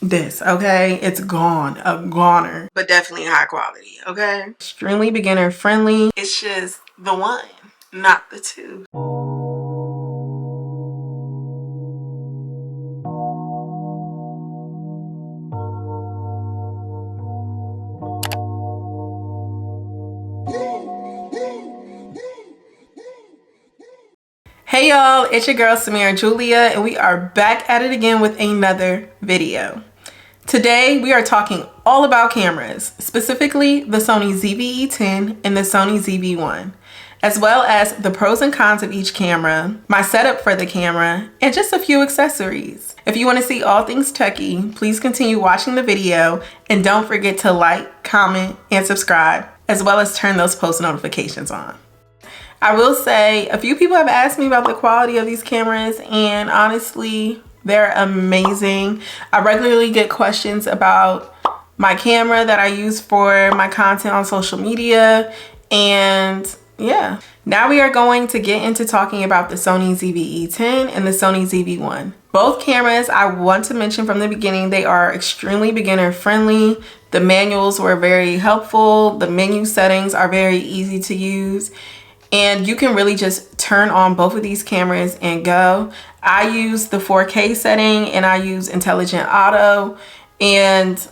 this, okay? It's gone, a goner, but definitely high quality, okay? Extremely beginner friendly. It's just the one, not the two. Hey y'all, it's your girl SemiraJulia, and we are back at it again with another video. Today we are talking all about cameras, specifically the Sony ZV-E10 and the Sony ZV-1, as well as the pros and cons of each camera, my setup for the camera, and just a few accessories. If you want to see all things techie, please continue watching the video and don't forget to like, comment, and subscribe, as well as turn those post notifications on. I will say a few people have asked me about the quality of these cameras, and honestly, they're amazing. I regularly get questions about my camera that I use for my content on social media, and yeah. Now we are going to get into talking about the Sony ZV-E10 and the Sony ZV-1. Both cameras, I want to mention from the beginning, they are extremely beginner friendly. The manuals were very helpful. The menu settings are very easy to use. And you can really just turn on both of these cameras and go. I use the 4K setting and I use intelligent auto, and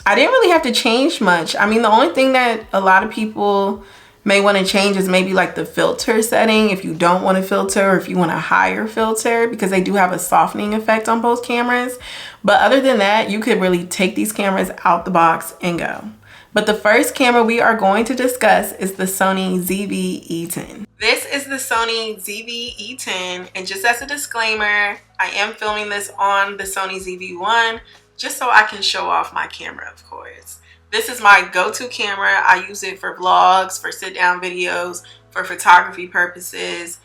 I didn't really have to change much. I mean, the only thing that a lot of people may want to change is maybe like the filter setting if you don't want to filter, or if you want a higher filter, because they do have a softening effect on both cameras. But other than that, you could really take these cameras out the box and go. But the first camera we are going to discuss is the Sony ZV-E10. This is the Sony ZV-E10, and just as a disclaimer, I am filming this on the Sony ZV-1 just so I can show off my camera, of course. This is my go-to camera. I use it for vlogs, for sit-down videos, for photography purposes.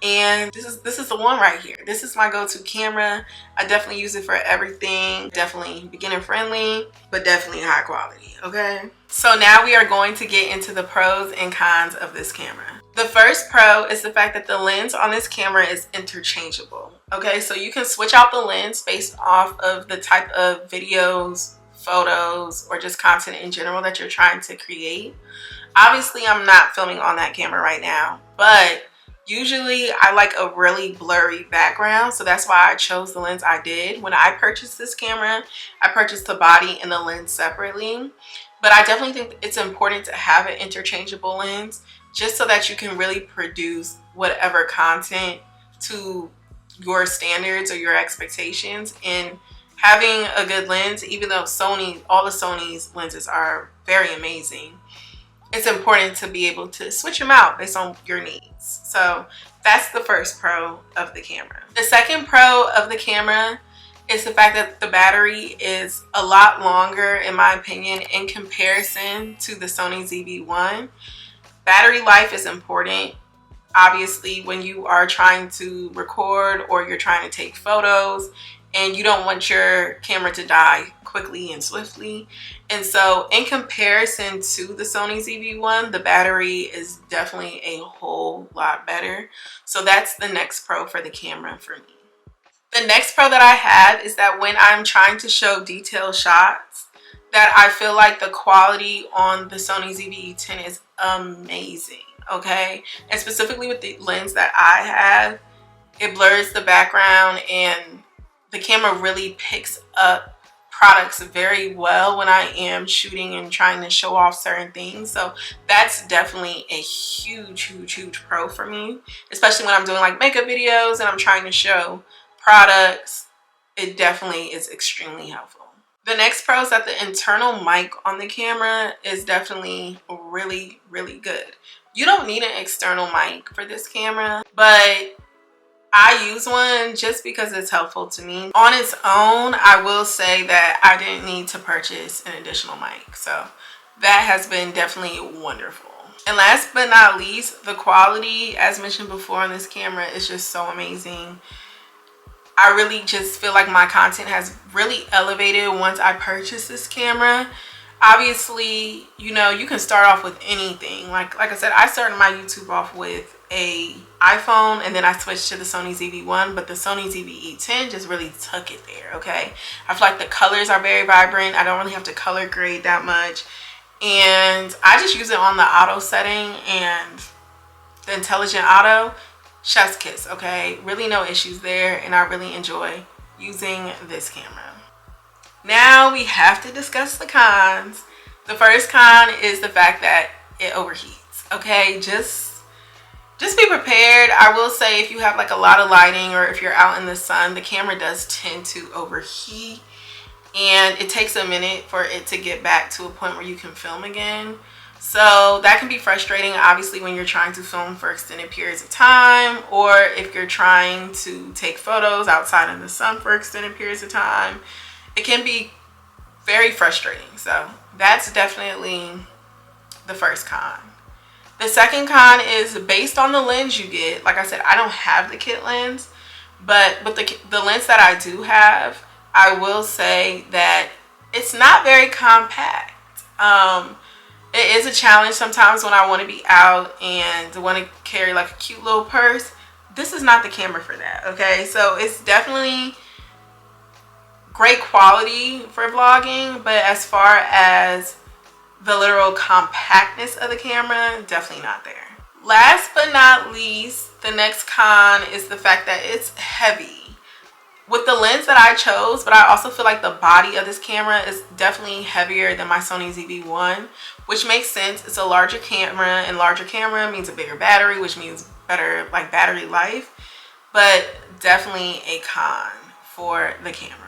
And this is the one right here. This is my go-to camera. I definitely use it for everything. Definitely beginner friendly, but definitely high quality, okay? So now we are going to get into the pros and cons of this camera. The first pro is the fact that the lens on this camera is interchangeable, okay? So you can switch out the lens based off of the type of videos, photos, or just content in general that you're trying to create. Obviously, I'm not filming on that camera right now, but usually I like a really blurry background, so that's why I chose the lens I did. When I purchased this camera, I purchased the body and the lens separately, but I definitely think it's important to have an interchangeable lens just so that you can really produce whatever content to your standards or your expectations. And having a good lens, even though all the Sony's lenses are very amazing, it's important to be able to switch them out based on your needs. So that's the first pro of the camera. The second pro of the camera is the fact that the battery is a lot longer, in my opinion, in comparison to the Sony ZV-1. Battery life is important. Obviously, when you are trying to record or you're trying to take photos and you don't want your camera to die quickly and swiftly. And so in comparison to the Sony ZV-1, the battery is definitely a whole lot better. So that's the next pro for the camera for me. The next pro that I have is that when I'm trying to show detailed shots, that I feel like the quality on the Sony ZV-E10 is amazing, okay? And specifically with the lens that I have, it blurs the background and the camera really picks up products very well when I am shooting and trying to show off certain things. So that's definitely a huge pro for me, especially when I'm doing like makeup videos and I'm trying to show products. It definitely is extremely helpful. The next pro is that the internal mic on the camera is definitely really good. You don't need an external mic for this camera, but I use one just because it's helpful to me. On its own, I will say that I didn't need to purchase an additional mic. So that has been definitely wonderful. And last but not least, the quality, as mentioned before, on this camera is just so amazing. I really just feel like my content has really elevated once I purchased this camera. Obviously, you know, you can start off with anything. Like I said, I started my YouTube off with a iPhone and then I switched to the Sony ZV-1, but the Sony ZV-E10 just really took it there, okay? I feel like the colors are very vibrant. I don't really have to color grade that much. And I just use it on the auto setting and the intelligent auto. Chef's kiss, okay? Really no issues there, and I really enjoy using this camera. Now we have to discuss the cons. The first con is the fact that it overheats, okay? Just be prepared. I will say if you have like a lot of lighting or if you're out in the sun, the camera does tend to overheat, and it takes a minute for it to get back to a point where you can film again. So that can be frustrating, obviously, when you're trying to film for extended periods of time, or if you're trying to take photos outside in the sun for extended periods of time. It can be very frustrating. So that's definitely the first con. The second con is based on the lens you get. Like I said, I don't have the kit lens, but with the lens that I do have, I will say that it's not very compact. It is a challenge sometimes when I want to be out and want to carry like a cute little purse. This is not the camera for that, okay? So it's definitely great quality for vlogging, but as far as the literal compactness of the camera, definitely not there. Last but not least, the next con is the fact that it's heavy. With the lens that I chose, but I also feel like the body of this camera is definitely heavier than my Sony ZV-1, which makes sense. It's a larger camera, and larger camera means a bigger battery, which means better like battery life, but definitely a con for the camera.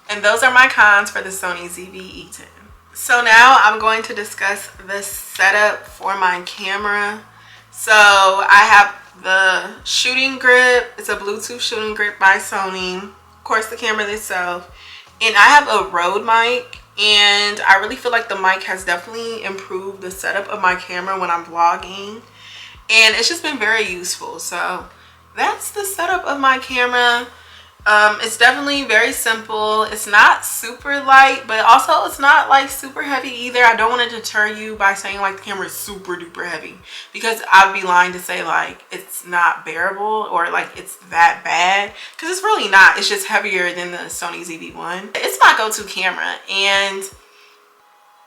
And those are my cons for the Sony ZV-E10. So now I'm going to discuss the setup for my camera. So I have the shooting grip. It's a Bluetooth shooting grip by Sony. Of course, the camera itself. And I have a Rode mic. And I really feel like the mic has definitely improved the setup of my camera when I'm vlogging. And it's just been very useful. So that's the setup of my camera. It's definitely very simple. It's not super light, but also it's not like super heavy either. I don't want to deter you by saying like the camera is super duper heavy, because I'd be lying to say like it's not bearable or like it's that bad, because it's really not. It's just heavier than the Sony ZV-1. It's my go-to camera, and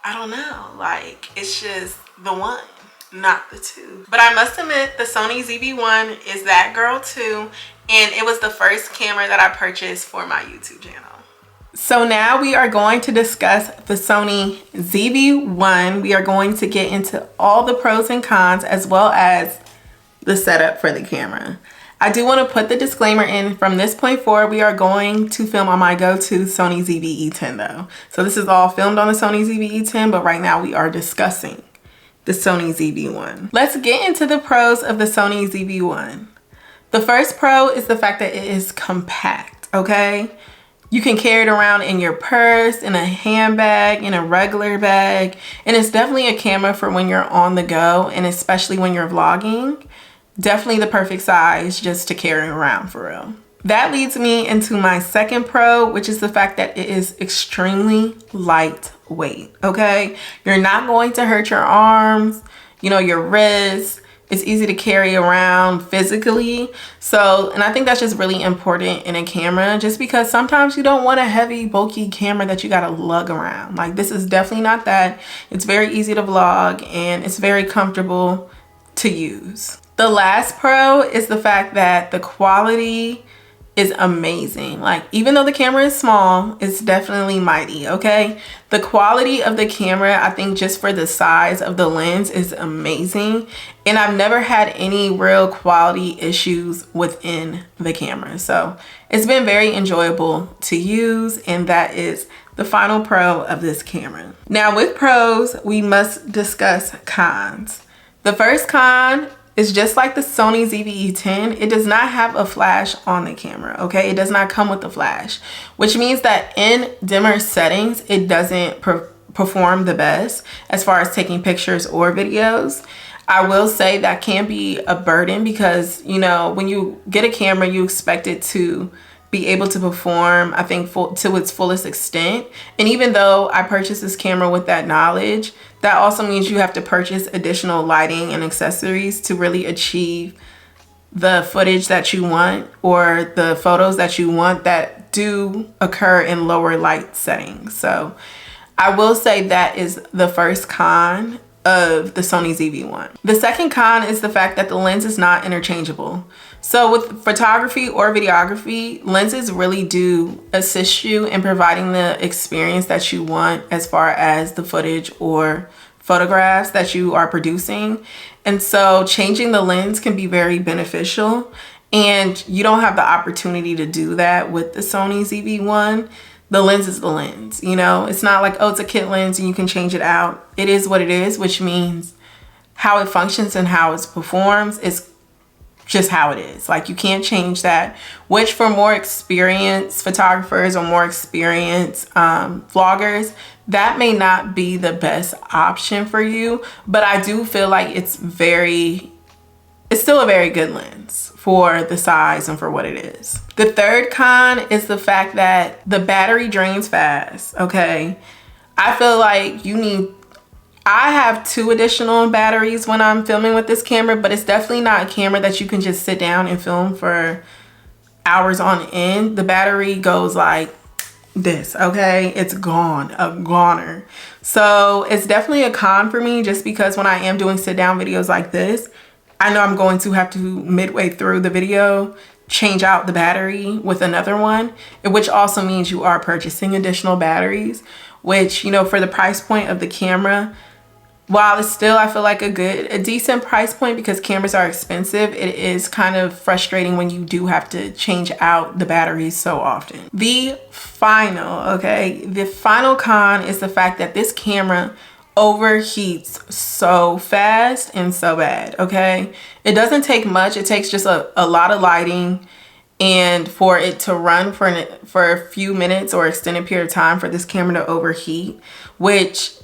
I don't know, like it's just the one, not the two. But I must admit, the Sony ZV-1 is that girl too, and it was the first camera that I purchased for my YouTube channel. So now we are going to discuss the Sony ZV-1. We are going to get into all the pros and cons as well as the setup for the camera. I do want to put the disclaimer in, from this point forward, we are going to film on my go-to Sony ZV-E10 though. So this is all filmed on the Sony ZV-E10, but right now we are discussing the Sony ZV-1. Let's get into the pros of the Sony ZV-1. The first pro is the fact that it is compact, okay? You can carry it around in your purse, in a handbag, in a regular bag, and it's definitely a camera for when you're on the go, and especially when you're vlogging. Definitely the perfect size just to carry around for real. That leads me into my second pro, which is the fact that it is extremely lightweight, okay? You're not going to hurt your arms, you know, your wrists. It's easy to carry around physically. So, and I think that's just really important in a camera, just because sometimes you don't want a heavy, bulky camera that you gotta lug around. Like, this is definitely not that. It's very easy to vlog and it's very comfortable to use. The last pro is the fact that the quality is amazing. Like, even though the camera is small, it's definitely mighty, okay? The quality of the camera, I think just for the size of the lens, is amazing. And I've never had any real quality issues within the camera. So it's been very enjoyable to use, and that is the final pro of this camera. Now with pros, we must discuss cons. The first con is just like the Sony ZV-E10, it does not have a flash on the camera, okay? It does not come with the flash, which means that in dimmer settings, it doesn't perform the best as far as taking pictures or videos. I will say that can be a burden because, you know, when you get a camera, you expect it to be able to perform, I think, to its fullest extent. And even though I purchased this camera with that knowledge, that also means you have to purchase additional lighting and accessories to really achieve the footage that you want, or the photos that you want that do occur in lower light settings. So I will say that is the first con of the Sony ZV-1. The second con is the fact that the lens is not interchangeable. So with photography or videography, lenses really do assist you in providing the experience that you want as far as the footage or photographs that you are producing. And so changing the lens can be very beneficial, and you don't have the opportunity to do that with the Sony ZV-1. The lens is the lens, you know? It's not like, oh, it's a kit lens and you can change it out. It is what it is, which means how it functions and how it performs is just how it is. Like, you can't change that, which for more experienced photographers or more experienced vloggers, that may not be the best option for you. But I do feel like it's still a very good lens for the size and for what it is. The third con is the fact that the battery drains fast, okay? I feel like I have 2 additional batteries when I'm filming with this camera, but it's definitely not a camera that you can just sit down and film for hours on end. The battery goes like this, okay? It's gone, a goner. So it's definitely a con for me, just because when I am doing sit down videos like this, I know I'm going to have to, midway through the video, change out the battery with another one, which also means you are purchasing additional batteries, which, you know, for the price point of the camera, while it's still, I feel like a decent price point, because cameras are expensive, it is kind of frustrating when you do have to change out the batteries so often. The final con is the fact that this camera overheats so fast and so bad, okay? It doesn't take much. It takes just a lot of lighting, and for it to run for a few minutes or extended period of time for this camera to overheat, which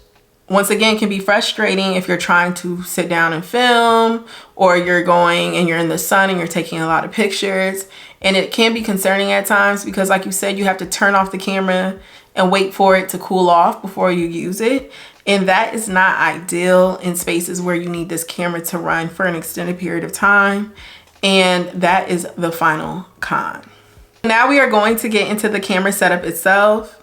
once again can be frustrating if you're trying to sit down and film, or you're going and you're in the sun and you're taking a lot of pictures. And it can be concerning at times, because like you said, you have to turn off the camera and wait for it to cool off before you use it. And that is not ideal in spaces where you need this camera to run for an extended period of time. And that is the final con. Now we are going to get into the camera setup itself.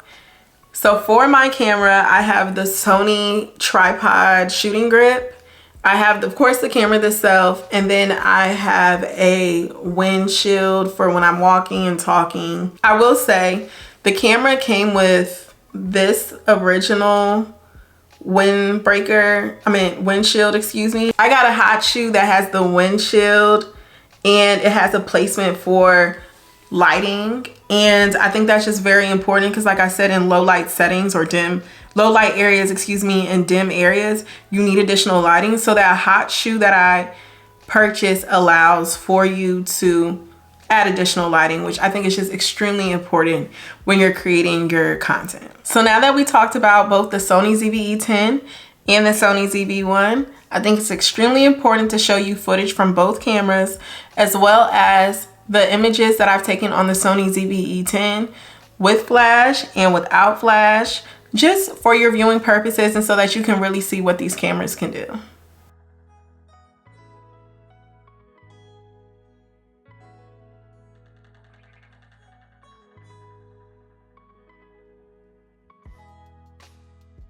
So for my camera, I have the Sony tripod shooting grip. I have, of course, the camera itself, and then I have a windshield for when I'm walking and talking. I will say the camera came with this original windshield, excuse me. I got a hot shoe that has the windshield, and it has a placement for lighting, and I think that's just very important, because like I said, in low light settings or low light areas, excuse me, and dim areas, you need additional lighting. So that hot shoe that I purchased allows for you to add additional lighting, which I think is just extremely important when you're creating your content. So now that we talked about both the Sony ZV-E10 and the Sony ZV-1, I think it's extremely important to show you footage from both cameras, as well as the images that I've taken on the Sony ZV-E10 with flash and without flash, just for your viewing purposes and so that you can really see what these cameras can do.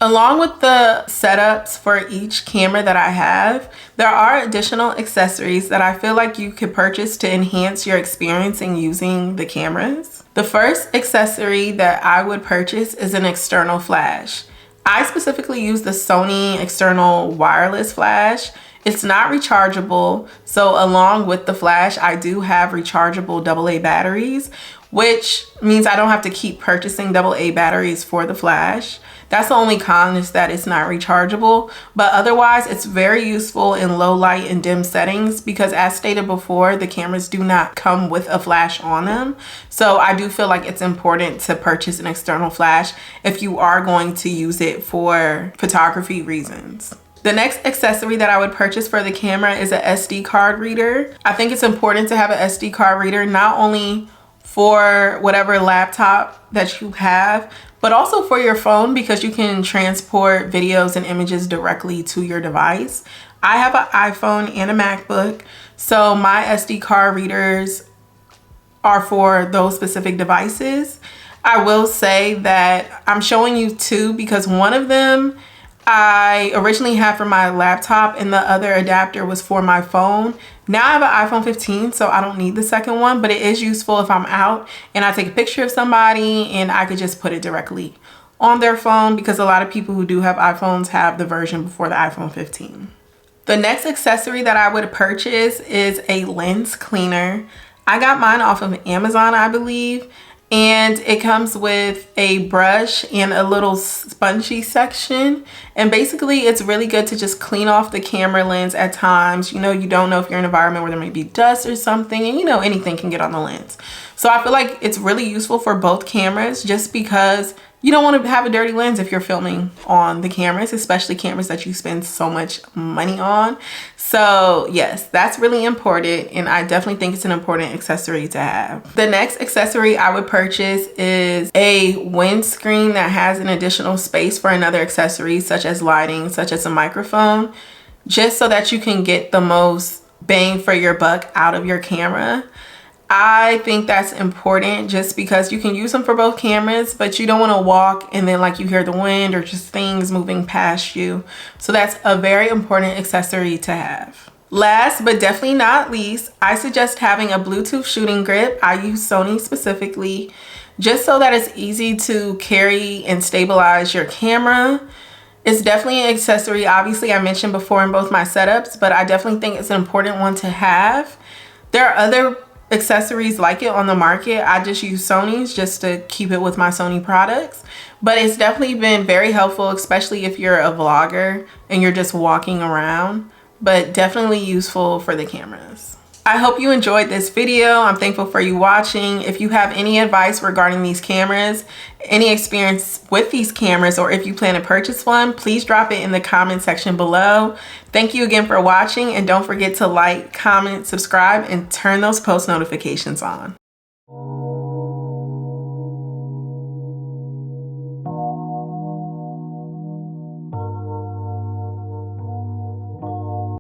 Along with the setups for each camera that I have, there are additional accessories that I feel like you could purchase to enhance your experience in using the cameras. The first accessory that I would purchase is an external flash. I specifically use the Sony external wireless flash. It's not rechargeable, so along with the flash, I do have rechargeable AA batteries, which means I don't have to keep purchasing AA batteries for the flash. That's the only con, is that it's not rechargeable, but otherwise it's very useful in low light and dim settings, because as stated before, the cameras do not come with a flash on them. So I do feel like it's important to purchase an external flash if you are going to use it for photography reasons. The next accessory that I would purchase for the camera is a SD card reader. I think it's important to have an SD card reader, not only for whatever laptop that you have, but also for your phone because you can transport videos and images directly to your device. I have an iPhone and a MacBook, so my SD card readers are for those specific devices. I will say that I'm showing you two because one of them I originally had for my laptop and the other adapter was for my phone. Now I have an iPhone 15, so I don't need the second one, but it is useful if I'm out and I take a picture of somebody and I could just put it directly on their phone, because a lot of people who do have iPhones have the version before the iPhone 15. The next accessory that I would purchase is a lens cleaner. I got mine off of Amazon, I believe. And it comes with a brush and a little spongy section. And basically it's really good to just clean off the camera lens at times. You know, you don't know if you're in an environment where there may be dust or something, and you know, anything can get on the lens. So I feel like it's really useful for both cameras, just because you don't want to have a dirty lens if you're filming on the cameras, especially cameras that you spend so much money on. So yes, that's really important, and I definitely think it's an important accessory to have. The next accessory I would purchase is a windscreen that has an additional space for another accessory, such as lighting, such as a microphone, just so that you can get the most bang for your buck out of your camera. I think that's important just because you can use them for both cameras, but you don't want to walk and then like you hear the wind or just things moving past you. So that's a very important accessory to have. Last but definitely not least, I suggest having a Bluetooth shooting grip. I use Sony specifically, just so that it's easy to carry and stabilize your camera. It's definitely an accessory, obviously I mentioned before in both my setups, but I definitely think it's an important one to have. There are other accessories like it on the market. I just use Sony's just to keep it with my Sony products, but it's definitely been very helpful, especially if you're a vlogger and you're just walking around, but definitely useful for the cameras. I hope you enjoyed this video. I'm thankful for you watching. If you have any advice regarding these cameras, any experience with these cameras, or if you plan to purchase one, please drop it in the comment section below. Thank you again for watching, and don't forget to like, comment, subscribe, and turn those post notifications on.